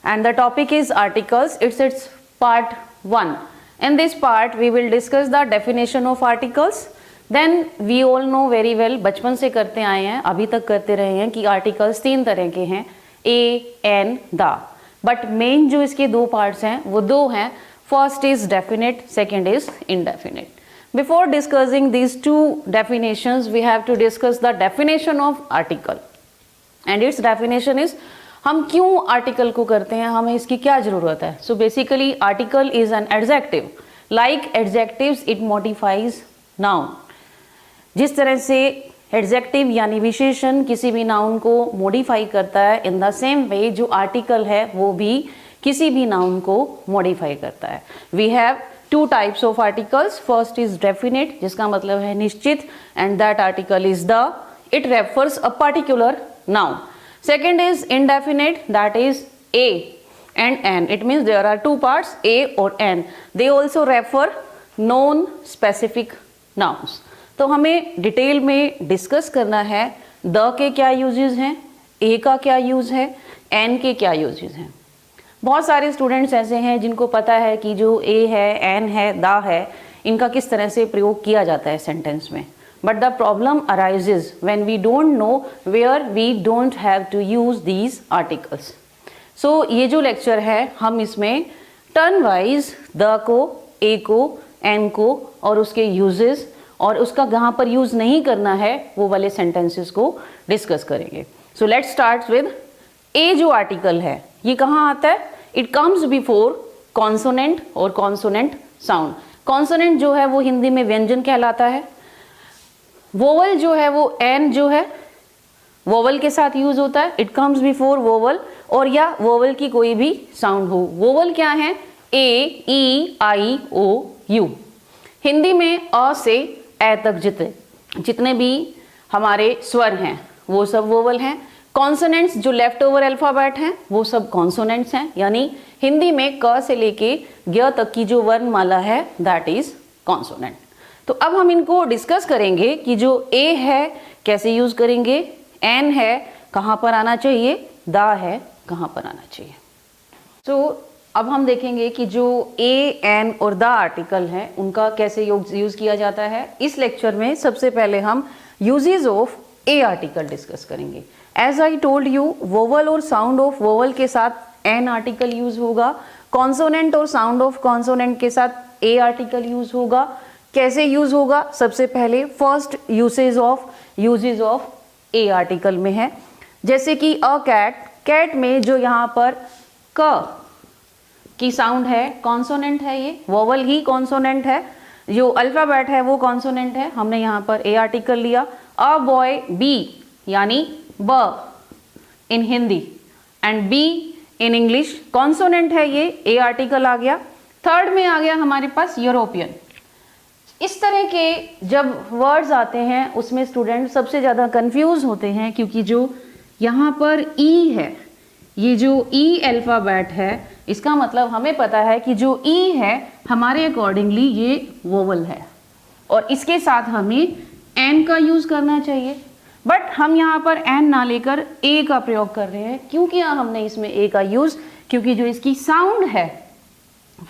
and the topic is articles. It's part 1. In this part we will discuss the definition of articles. Then we all know very well, बचपन से करते आए हैं, अभी तक करते रहे हैं कि आर्टिकल्स 3 तरह के हैं, ए, एन, द. बट मेन जो इसके 2 पार्ट्स हैं वो 2 हैं. First is definite, second is indefinite. Before discussing these 2 definitions, we have to discuss the definition of article. And its definition is, हम क्यों आर्टिकल को करते हैं, हमें इसकी क्या जरूरत है. So basically article is an adjective. Like adjectives it modifies noun. जिस तरह से एडजेक्टिव यानी विशेषण किसी भी नाउन को मॉडिफाई करता है, इन द सेम वे जो आर्टिकल है वो भी किसी भी नाउन को मॉडिफाई करता है. We have 2 types of articles. First is definite, जिसका मतलब है निश्चित, and that article is the, it refers a particular noun. Second is indefinite, that is a and n. It means there are 2 parts, a or n. They also refer non-specific nouns. तो हमें detail में discuss करना है the के क्या uses हैं, ए का क्या यूज है, एन के क्या यूजेस हैं. बहुत सारे स्टूडेंट्स ऐसे हैं जिनको पता है कि जो ए है, एन है, दा है, इनका किस तरह से प्रयोग किया जाता है सेंटेंस में. But the problem arises when we don't know where we don't have to use these articles. So ये जो लेक्चर है हम इसमें टर्न वाइज द को, ए को, एन को और उसके यूजेस और उसका कहाँ पर यूज नहीं करना है वो वाले सेंटेंसेस को डिस्कस करेंगे. सो लेट्स स्टार्ट विद ए. जो आर्टिकल है ये कहाँ आता है? इट कम्स बिफोर कॉन्सोनेंट और कॉन्सोनेंट साउंड. कॉन्सोनेंट जो है वो हिंदी में व्यंजन कहलाता है. वोवल जो है वो एन जो है वोवल के साथ यूज होता है. इट कम्स बिफोर वोवल और या वोवल की कोई भी साउंड हो. वोवल क्या है? ए, ई, आई, ओ, यू. हिंदी में अ से ए तक जितने भी हमारे स्वर हैं वो सब वोवल हैं. कॉन्सोनेंट्स जो लेफ्ट ओवर अल्फाबेट हैं वो सब कॉन्सोनेंट्स हैं. यानी हिंदी में क से लेके ज्ञ तक की जो वर्णमाला है दैट इज कॉन्सोनेंट. तो अब हम इनको डिस्कस करेंगे कि जो ए है कैसे यूज करेंगे, एन है कहाँ पर आना चाहिए, दा है कहाँ पर आना चाहिए. तो अब हम देखेंगे कि जो ए, एन और द आर्टिकल है उनका कैसे यूज किया जाता है. इस लेक्चर में सबसे पहले हम uses of a article discuss करेंगे. As I told you, vowel और साउंड ऑफ वोवल के साथ एन आर्टिकल यूज होगा. कॉन्सोनेंट और साउंड ऑफ कॉन्सोनेंट के साथ ए आर्टिकल यूज होगा. कैसे यूज होगा? सबसे पहले first uses of a article में है. जैसे कि अ कैट, कैट में जो यहाँ पर क की साउंड है कॉन्सोनेंट है, ये वोवल ही कॉन्सोनेंट है, जो अल्फाबेट है वो कॉन्सोनेंट है. हमने यहाँ पर ए आर्टिकल लिया. अ बॉय, बी यानी ब in Hindi and B in English consonant है, ये ए आर्टिकल आ गया. थर्ड में आ गया हमारे पास यूरोपियन. इस तरह के जब वर्ड्स आते हैं उसमें स्टूडेंट सबसे ज़्यादा कंफ्यूज होते हैं क्योंकि जो यहाँ पर ई है, ये जो ई अल्फाबेट है, इसका मतलब हमें पता है कि जो ई है हमारे अकॉर्डिंगली ये वोवल है और इसके साथ हमें एन का यूज करना चाहिए. बट हम यहाँ पर एन ना लेकर ए का प्रयोग कर रहे हैं. क्यों किया हमने इसमें ए का यूज? क्योंकि जो इसकी साउंड है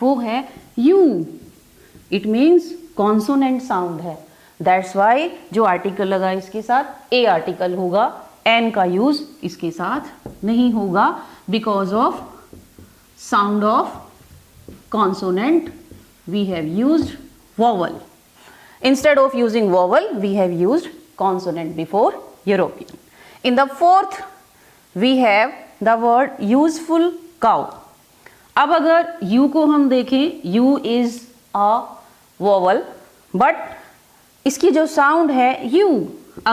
वो है U. It means consonant sound है. दैट्स वाई जो आर्टिकल लगा इसके साथ ए आर्टिकल होगा. एन का यूज इसके साथ नहीं होगा because of sound of consonant we have used vowel. Instead of using vowel, we have used consonant before European. In the fourth, we have the word useful cow. अब अगर U को हम देखें, U is a vowel, but इसकी जो sound है U,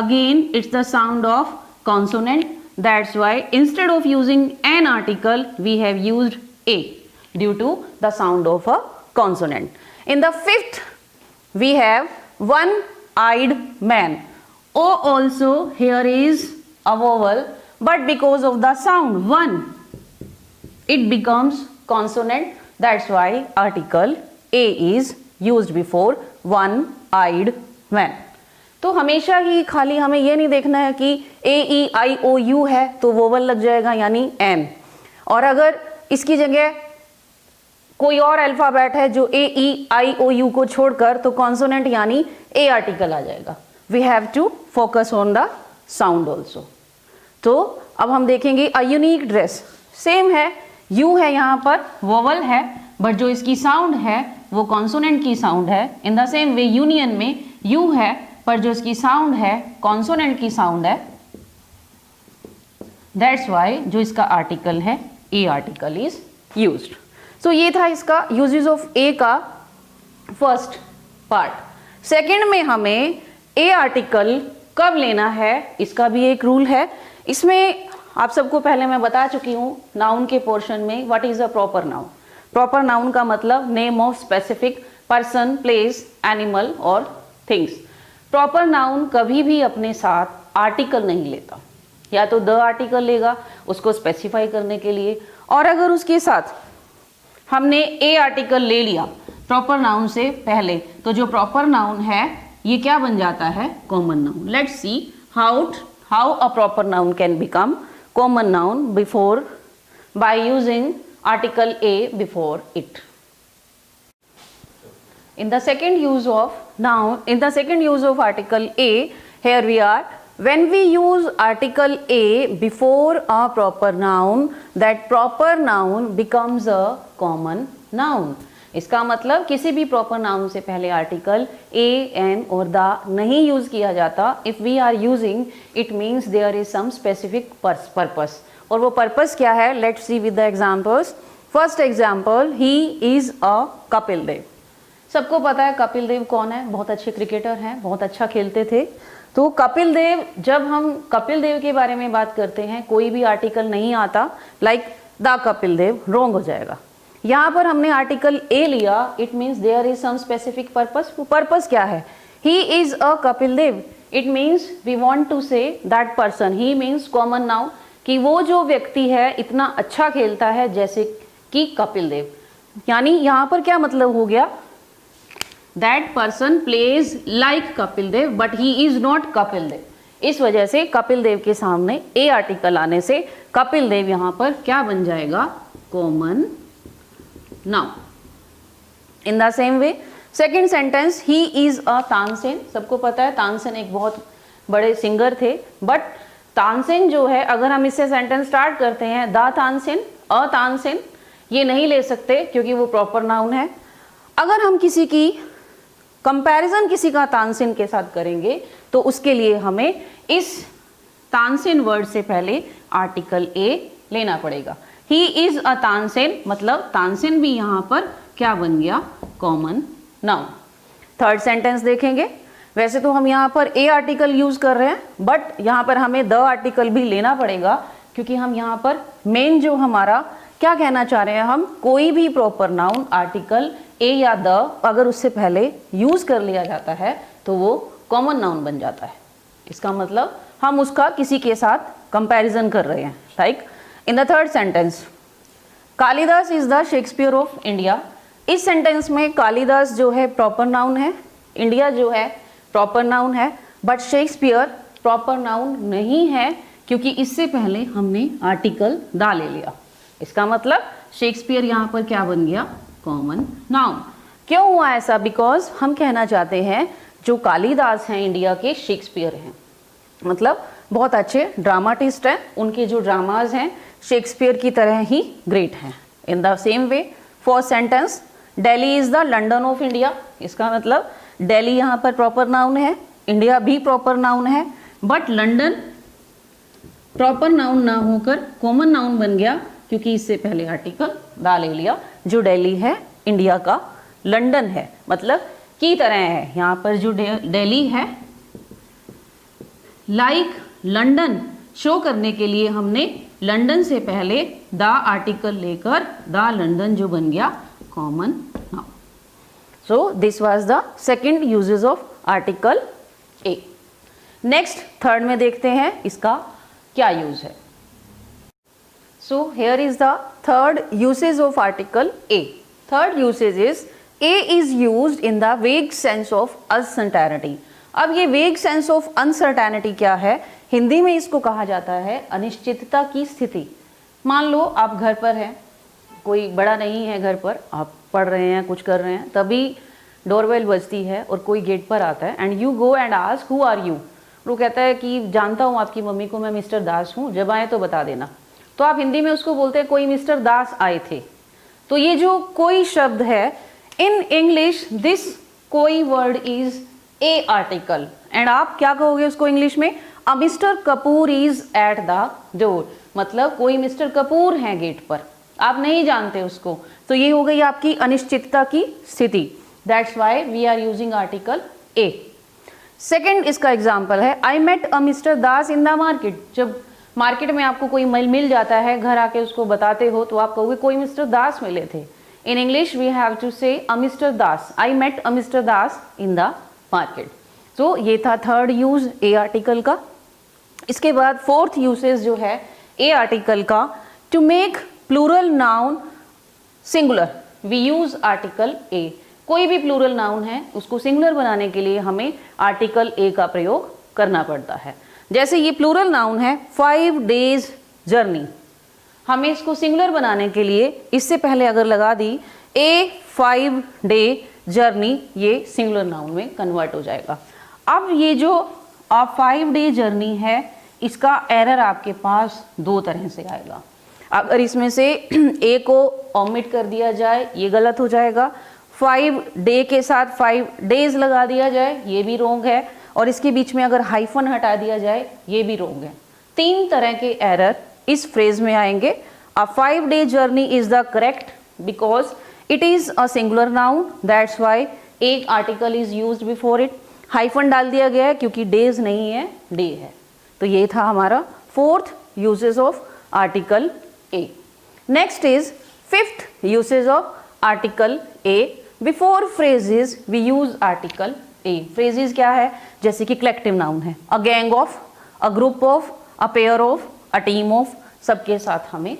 again it's the sound of consonant. That's why instead of using an article, we have used a due to the sound of a consonant. In the fifth, we have one-eyed man. O also here is a vowel, but because of the sound one, it becomes consonant. That's why article a is used before one-eyed man. तो हमेशा ही खाली हमें ये नहीं देखना है कि ए ई आई ओ you है तो वोवल लग जाएगा यानी एन, और अगर इसकी जगह कोई और अल्फाबेट है जो ए ई आई ओ यू को छोड़कर, तो कॉन्सोनेंट यानी ए आर्टिकल आ जाएगा। We have to focus on the sound also. तो अब हम देखेंगे अ यूनिक ड्रेस। सेम है, यू है यहाँ पर, वोवल है, बट जो इसकी साउंड है वो कॉन्सोनेंट की साउंड है। In the same way union में यू है, पर जो इसकी साउंड है कॉन्सोनेंट की साउंड है। दैट्स वाई जो इसका आर्टिकल है ए आर्टिकल इज यूज्ड। सो ये था इसका यूजेस ऑफ ए का फर्स्ट पार्ट। सेकंड में हमें ए आर्टिकल कब लेना है इसका भी एक रूल है। इसमें आप सबको पहले मैं बता चुकी हूँ नाउन के पोर्शन में what is a proper noun. Proper noun का मतलब name of specific person, place, animal और थिंग्स। प्रॉपर नाउन कभी भी अपने साथ आर्टिकल नहीं लेता, या तो द आर्टिकल लेगा उसको स्पेसिफाई करने के लिए, और अगर उसके साथ हमने ए आर्टिकल ले लिया प्रॉपर नाउन से पहले, तो जो प्रॉपर नाउन है ये क्या बन जाता है, common noun. Let's see how a proper noun can become common noun before by using article A before it. In the second use of article A, here we are, when we use article A before a proper noun, that proper noun becomes a common noun. इसका मतलब किसी भी proper noun से पहले article a, an और the नहीं use किया जाता। If we are using it means there is some specific purpose, और वो पर्पस क्या है, let's see with the examples. First example, he is a Kapil Dev. सबको पता है कपिल देव कौन है, बहुत अच्छे क्रिकेटर हैं, बहुत अच्छा खेलते थे। तो कपिल देव, जब हम कपिल देव के बारे में बात करते हैं कोई भी आर्टिकल नहीं आता, like the Kapil Dev, wrong हो जाएगा। यहाँ पर हमने आर्टिकल ए लिया, it means there is some specific purpose. वो पर्पस क्या है, he is a Kapil Dev, it means we want to say that person, he means common noun, कि वो जो व्यक्ति है इतना अच्छा खेलता है जैसे कि कपिल देव। यानी यहाँ पर क्या मतलब हो गया, that person plays like Kapil Dev but he is not Kapil Dev. इस वजह से कपिल देव के सामने ए आर्टिकल आने से कपिल देव यहाँ पर क्या बन जाएगा, common noun. In the same way second sentence, he is अ तानसेन। सबको पता है तानसेन एक बहुत बड़े सिंगर थे, बट तानसेन जो है, अगर हम इससे सेंटेंस स्टार्ट करते हैं द तानसेन, अ तानसेन, ये नहीं ले सकते क्योंकि वो प्रॉपर नाउन है। अगर हम किसी की कंपैरिजन किसी का तानसेन के साथ करेंगे तो उसके लिए हमें इस तानसेन वर्ड से पहले आर्टिकल ए लेना पड़ेगा। ही इज अ तानसेन, मतलब तानसेन भी यहाँ पर क्या बन गया, कॉमन नाउन। थर्ड सेंटेंस देखेंगे, वैसे तो हम यहाँ पर ए आर्टिकल यूज कर रहे हैं, बट यहाँ पर हमें द आर्टिकल भी लेना पड़ेगा, क्योंकि हम यहाँ पर मेन जो हमारा क्या कहना चाह रहे हैं, हम कोई भी प्रॉपर नाउन आर्टिकल ए या द अगर उससे पहले यूज कर लिया जाता है तो वो कॉमन नाउन बन जाता है। इसका मतलब हम उसका किसी के साथ कंपैरिजन कर रहे हैं। Like in the third sentence, Kalidas is the Shakespeare of India. इस सेंटेंस में कालिदास जो है प्रॉपर नाउन है, इंडिया जो है प्रॉपर नाउन है, बट शेक्सपियर प्रॉपर नाउन नहीं है, क्योंकि इससे पहले हमने आर्टिकल द ले लिया। इसका मतलब शेक्सपियर यहाँ पर क्या बन गया, कॉमन नाउन। क्यों हुआ ऐसा, बिकॉज हम कहना चाहते हैं जो कालिदास हैं इंडिया के शेक्सपियर हैं, मतलब बहुत अच्छे ड्रामाटिस्ट हैं, उनके जो ड्रामाज हैं शेक्सपियर की तरह ही ग्रेट हैं। In the same way first sentence, Delhi is the London of India. इसका मतलब दिल्ली यहाँ पर प्रॉपर नाउन है, इंडिया भी प्रॉपर नाउन है, बट लंदन प्रॉपर नाउन ना होकर कॉमन नाउन बन गया, क्योंकि इससे पहले आर्टिकल द ले लिया। जो दिल्ली है इंडिया का लंदन है, मतलब की तरह है। यहाँ पर जो दिल्ली है लाइक लंदन शो करने के लिए हमने लंदन से पहले द आर्टिकल लेकर द लंदन जो बन गया common noun. So this was the second uses of article A. Next third में देखते हैं इसका क्या यूज है। So here is the third usage of article A. Third usage is A is used in the vague sense of uncertainty. अब ये vague sense of uncertainty क्या है, हिंदी में इसको कहा जाता है अनिश्चितता की स्थिति। मान लो आप घर पर हैं, कोई बड़ा नहीं है घर पर, आप पढ़ रहे हैं, कुछ कर रहे हैं, तभी डोरबेल बजती है और कोई गेट पर आता है and you go and ask who are you. वो कहता है कि जानता हूँ आपकी मम्मी को, मैं मिस्टर दास हूँ, जब आए तो बता देना। तो आप हिंदी में उसको बोलते हैं कोई मिस्टर दास आए थे। तो ये जो कोई शब्द है, इन इंग्लिश दिस कोई word is a article and आप क्या कहोगे उसको इंग्लिश में, a mister Kapoor is at the door, मतलब कोई मिस्टर कपूर हैं गेट पर, आप नहीं जानते उसको। तो ये हो गई आपकी अनिश्चितता की स्थिति, that's why we are using article A. Second इसका एग्जाम्पल है, I met a mister Das in the market. जब मार्केट में आपको कोई मिल जाता है, घर आके उसको बताते हो, तो आप कहोगे कोई मिस्टर दास मिले थे। In English we have to say a mister Das, I met a mister Das in the market. तो ये था थर्ड यूज ए आर्टिकल का। इसके बाद फोर्थ यूसेज जो है ए आर्टिकल का, to make plural noun singular we use article a. कोई भी प्लूरल नाउन है उसको सिंगुलर बनाने के लिए हमें आर्टिकल ए का प्रयोग करना पड़ता है। जैसे ये प्लूरल नाउन है 5 days जर्नी, हमें इसको सिंगुलर बनाने के लिए इससे पहले अगर लगा दी ए 5 day जर्नी, ये सिंगुलर नाउन में कन्वर्ट हो जाएगा। अब ये जो 5 day जर्नी है, इसका एरर आपके पास दो तरह से आएगा। अगर इसमें से ए को ओमिट कर दिया जाए, ये गलत हो जाएगा। 5 day के साथ 5 days लगा दिया जाए, ये भी रोंग है। और इसके बीच में अगर हाइफन हटा दिया जाए, ये भी रोंग है। तीन तरह के एरर इस फ्रेज में आएंगे। A 5 day journey is the correct because it is a singular noun, that's why एक article is used before it. Hyphen डाल दिया गया है क्योंकि डेज नहीं है, डे है। तो ये था हमारा fourth uses of article A. Next is fifth usage of article A. Before phrases we use article A. Phrases क्या है, जैसे कि कलेक्टिव नाउन है, a gang of, a group of, a pair of, a team of, सबके साथ हमें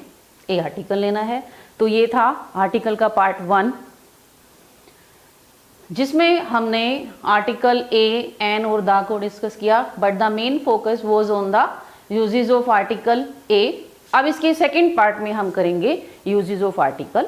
ए article लेना है। तो ये था आर्टिकल का पार्ट 1, जिसमें हमने आर्टिकल ए, एन और द को डिस्कस किया, but the main focus was on the usages of article a. अब इसके सेकेंड पार्ट में हम करेंगे यूजेस ऑफ आर्टिकल